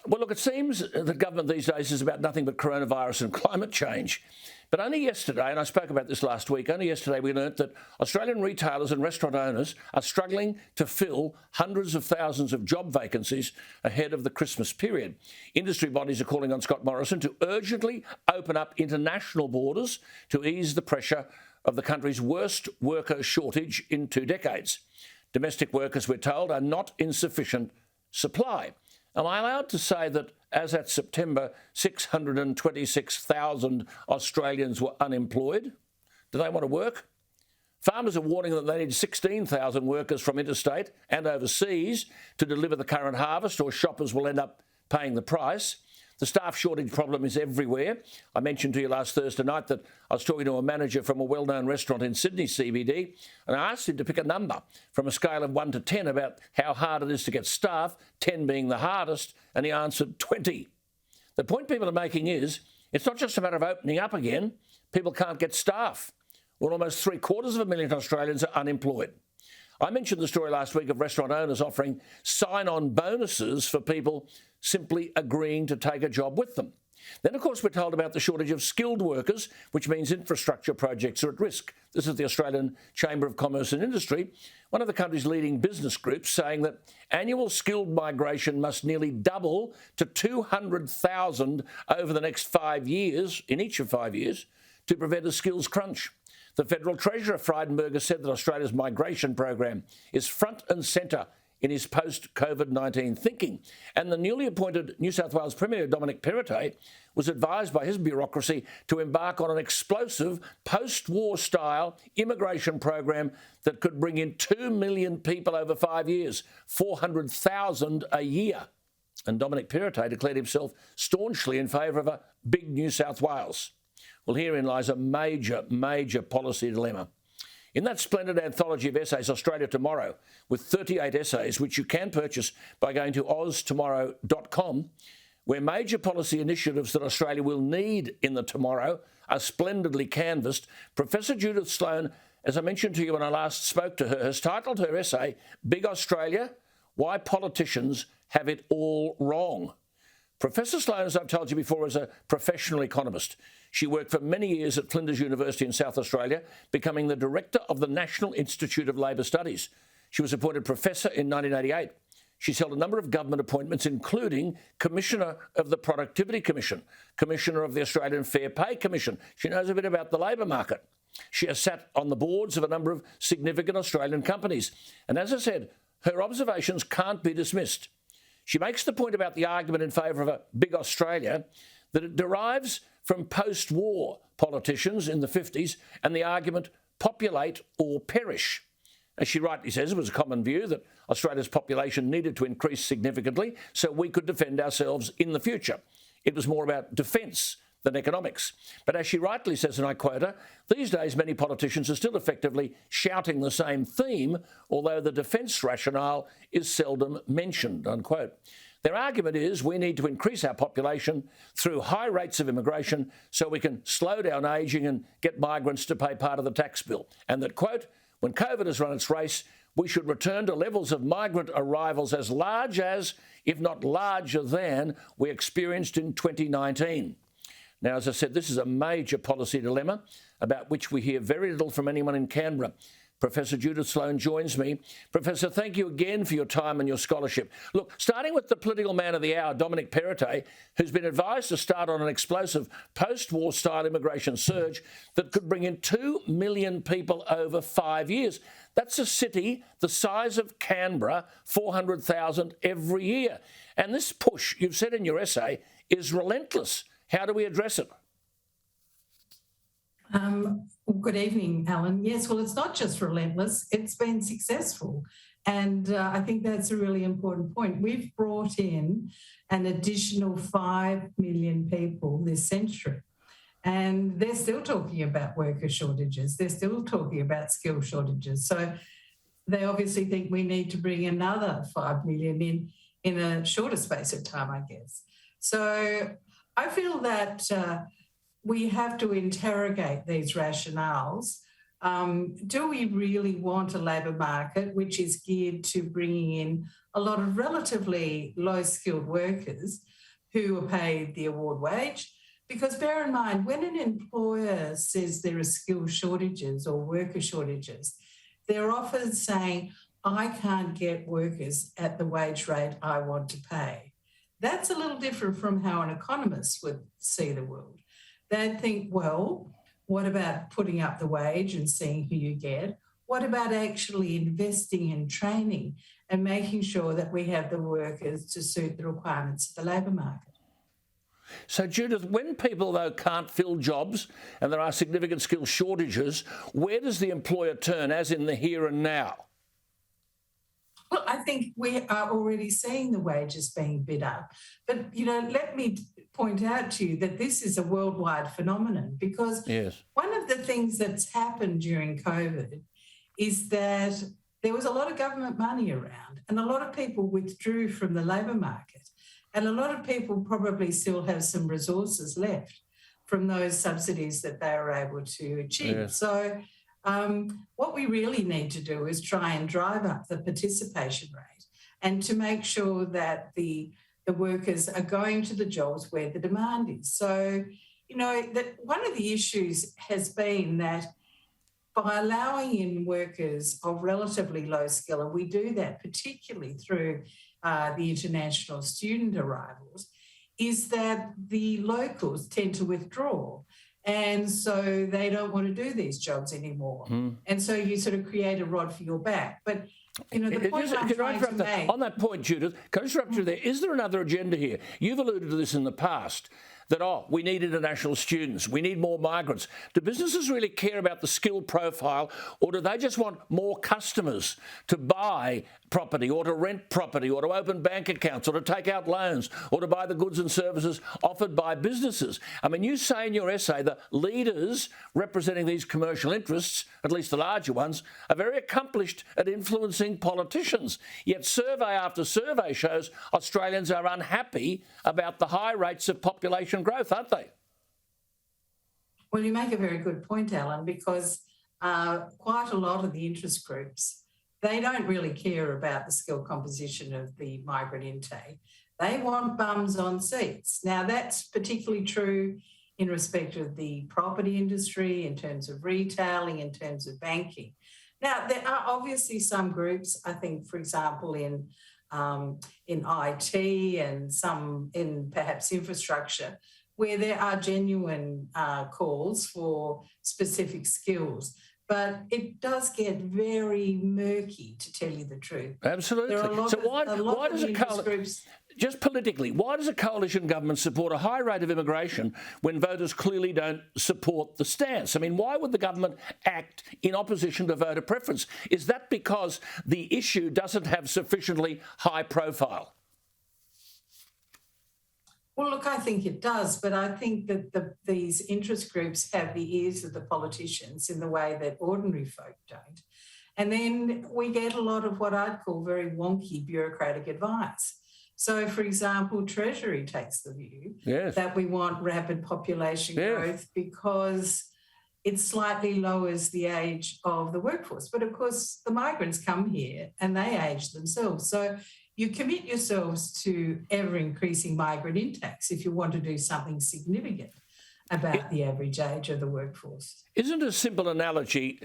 Well, look, it seems the government these days is about nothing but coronavirus and climate change. But only yesterday, and I spoke about this last week, only yesterday we learnt that Australian retailers and restaurant owners are struggling to fill hundreds of thousands of job vacancies ahead of the Christmas period. Industry bodies are calling on Scott Morrison to urgently open up international borders to ease the pressure of the country's worst worker shortage in 2 decades. Domestic workers, we're told, are not in sufficient supply. Am I allowed to say that, as at September, 626,000 Australians were unemployed? Do they want to work? Farmers are warning that they need 16,000 workers from interstate and overseas to deliver the current harvest, or shoppers will end up paying the price. The staff shortage problem is everywhere. I mentioned to you last Thursday night that I was talking to a manager from a well-known restaurant in Sydney CBD, and I asked him to pick a number from a scale of 1 to 10 about how hard it is to get staff, 10 being the hardest, and he answered 20. The point people are making is it's not just a matter of opening up again. People can't get staff. Well, almost 750,000 Australians are unemployed. I mentioned the story last week of restaurant owners offering sign-on bonuses for people simply agreeing to take a job with them. Then, of course, we're told about the shortage of skilled workers, which means infrastructure projects are at risk. This is the Australian Chamber of Commerce and Industry, one of the country's leading business groups, saying that annual skilled migration must nearly double to 200,000 over the next 5 years, in each of 5 years, to prevent a skills crunch. The Federal Treasurer, Frydenberg, said that Australia's migration program is front and centre in his post-COVID-19 thinking. And the newly appointed New South Wales Premier, Dominic Perrottet, was advised by his bureaucracy to embark on an explosive post-war style immigration program that could bring in 2 million people over 5 years, 400,000 a year. And Dominic Perrottet declared himself staunchly in favour of a big New South Wales. Well, herein lies a major policy dilemma. In that splendid anthology of essays, Australia Tomorrow, with 38 essays, which you can purchase by going to oztomorrow.com, where major policy initiatives that Australia will need in the tomorrow are splendidly canvassed, Professor Judith Sloan, as I mentioned to you when I last spoke to her, has titled her essay, Big Australia, Why Politicians Have It All Wrong. Professor Sloan, as I've told you before, is a professional economist. She worked for many years at Flinders University in South Australia, becoming the director of the National Institute of Labour Studies. She was appointed professor in 1988. She's held a number of government appointments, including Commissioner of the Productivity Commission, Commissioner of the Australian Fair Pay Commission. She knows a bit about the labour market. She has sat on the boards of a number of significant Australian companies. And as I said, her observations can't be dismissed. She makes the point about the argument in favour of a big Australia that it derives from post-war politicians in the 50s and the argument populate or perish. As she rightly says, it was a common view that Australia's population needed to increase significantly so we could defend ourselves in the future. It was more about defence than economics. But as she rightly says, and I quote her, these days many politicians are still effectively shouting the same theme, although the defence rationale is seldom mentioned, unquote. Their argument is we need to increase our population through high rates of immigration so we can slow down ageing and get migrants to pay part of the tax bill. And that, quote, when COVID has run its race, we should return to levels of migrant arrivals as large as, if not larger than, we experienced in 2019. Now, as I said, this is a major policy dilemma about which we hear very little from anyone in Canberra. Professor Judith Sloan joins me. Professor, thank you again for your time and your scholarship. Look, starting with the political man of the hour, Dominic Perrottet, who's been advised to start on an explosive post-war style immigration surge that could bring in 2 million people over 5 years. That's a city the size of Canberra, 400,000 every year. And this push, you've said in your essay, is relentless. How do we address it? Good evening, Alan. Yes, well, it's not just relentless, it's been successful. And I think that's a really important point. We've brought in an additional 5 million people this century. And they're still talking about worker shortages. They're still talking about skill shortages. So they obviously think we need to bring another 5 million in a shorter space of time, I guess. So I feel that we have to interrogate these rationales do we really want a labour market which is geared to bringing in a lot of relatively low-skilled workers who are paid the award wage? Because bear in mind, when an employer says there are skill shortages or worker shortages, they're often saying, I can't get workers at the wage rate I want to pay. That's a little different from how an economist would see the world. They'd think, well, what about putting up the wage and seeing who you get? What about actually investing in training and making sure that we have the workers to suit the requirements of the labour market? So, Judith, when people, though, can't fill jobs and there are significant skill shortages, where does the employer turn, as in the here and now? Well, I think we are already seeing the wages being bid up. But, let me point out to you that this is a worldwide phenomenon, because one of the things that's happened during COVID is that there was a lot of government money around and a lot of people withdrew from the labour market. And a lot of people probably still have some resources left from those subsidies that they were able to achieve. Yeah. So what we really need to do is try and drive up the participation rate and to make sure that the workers are going to the jobs where the demand is. So, that one of the issues has been that by allowing in workers of relatively low skill, and we do that particularly through the international student arrivals, is that the locals tend to withdraw. And so they don't want to do these jobs anymore. And so you sort of create a rod for your back. But, the point I'm trying to make... On that point, Judith, can I interrupt you there? Is there another agenda here? You've alluded to this in the past, that, we need international students, we need more migrants. Do businesses really care about the skill profile, or do they just want more customers to buy property or to rent property or to open bank accounts or to take out loans or to buy the goods and services offered by businesses? I mean, you say in your essay that leaders representing these commercial interests, at least the larger ones, are very accomplished at influencing politicians. Yet survey after survey shows Australians are unhappy about the high rates of population growth, aren't they? Well, you make a very good point, Alan, because quite a lot of the interest groups, they don't really care about the skill composition of the migrant intake. They want bums on seats. Now, that's particularly true in respect of the property industry, in terms of retailing, in terms of banking. Now, there are obviously some groups, I think, for example, in IT and some in perhaps infrastructure, where there are genuine calls for specific skills. But it does get very murky, to tell you the truth. Absolutely. So why does a coalition, just politically, why does a coalition government support a high rate of immigration when voters clearly don't support the stance? I mean, why would the government act in opposition to voter preference? Is that because the issue doesn't have sufficiently high profile? Well, look, I think it does, but I think that these interest groups have the ears of the politicians in the way that ordinary folk don't. And then we get a lot of what I'd call very wonky bureaucratic advice. So, for example, Treasury takes the view that we want rapid population growth because it slightly lowers the age of the workforce. But, of course, the migrants come here and they age themselves. So you commit yourselves to ever-increasing migrant intakes if you want to do something significant about the average age of the workforce. Isn't it a simple analogy,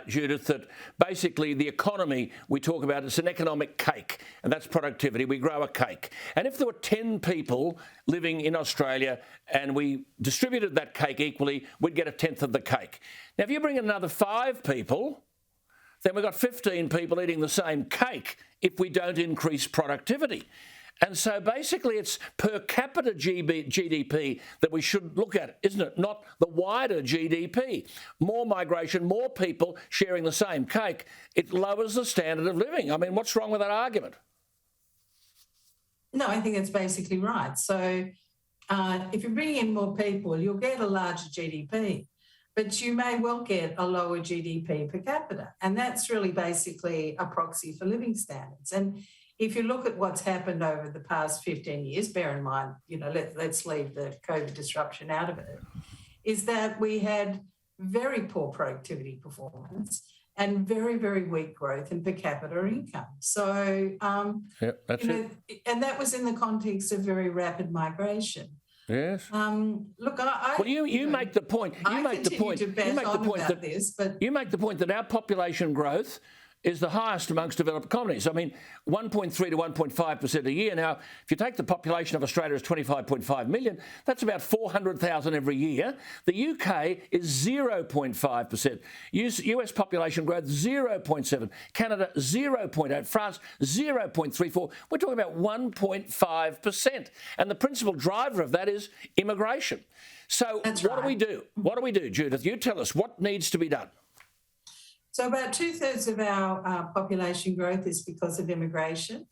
Judith, that basically the economy we talk about, it's an economic cake, and that's productivity. We grow a cake. And if there were 10 people living in Australia and we distributed that cake equally, we'd get a tenth of the cake. Now, if you bring in another 5 people, then we've got 15 people eating the same cake if we don't increase productivity. And so basically it's per capita GDP that we should look at, isn't it? Not the wider GDP. More migration, more people sharing the same cake, it lowers the standard of living. I mean, what's wrong with that argument? No, I think that's basically right. So if you bring in more people, you'll get a larger GDP. But you may well get a lower GDP per capita. And that's really basically a proxy for living standards. And if you look at what's happened over the past 15 years, bear in mind, let's leave the COVID disruption out of it, is that we had very poor productivity performance and very, very weak growth in per capita income. So, that's it. and that was in the context of very rapid migration. Yes. Look, well, you make the point. You make the point. You make the point that our population growth is the highest amongst developed economies. I mean, 1.3 to 1.5% a year. Now, if you take the population of Australia as 25.5 million, that's about 400,000 every year. The UK is 0.5%. US population growth, 0.7. Canada, 0.8. France, 0.34. We're talking about 1.5%. And the principal driver of that is immigration. So what do we do? What do we do, Judith? You tell us what needs to be done. So about 2/3 of our population growth is because of immigration.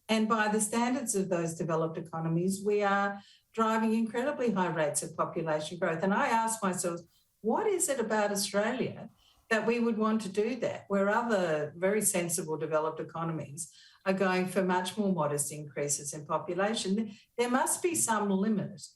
And by the standards of those developed economies, we are driving incredibly high rates of population growth. And I ask myself, what is it about Australia that we would want to do that, where other very sensible developed economies are going for much more modest increases in population? There must be some limit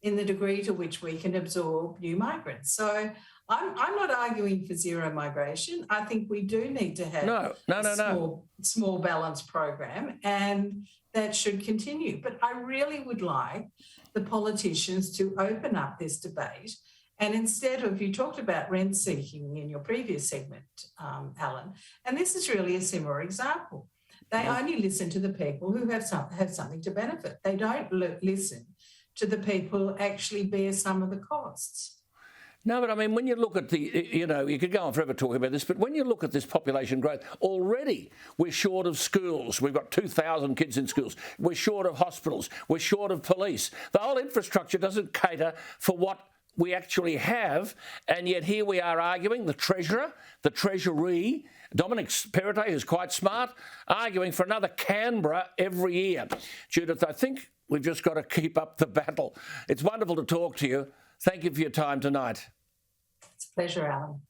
in the degree to which we can absorb new migrants. So I'm not arguing for zero migration. I think we do need to have a small balanced program, and that should continue. But I really would like the politicians to open up this debate. And instead of, you talked about rent seeking in your previous segment, Alan, and this is really a similar example. They only listen to the people who have something to benefit. They don't listen to the people who actually bear some of the costs. No, but I mean, when you look at you could go on forever talking about this, but when you look at this population growth, already we're short of schools. We've got 2,000 kids in schools. We're short of hospitals. We're short of police. The whole infrastructure doesn't cater for what we actually have, and yet here we are arguing, the Treasurer, the Treasury, Dominic Perrottet, who's quite smart, arguing for another Canberra every year. Judith, I think we've just got to keep up the battle. It's wonderful to talk to you. Thank you for your time tonight. It's a pleasure, Alan.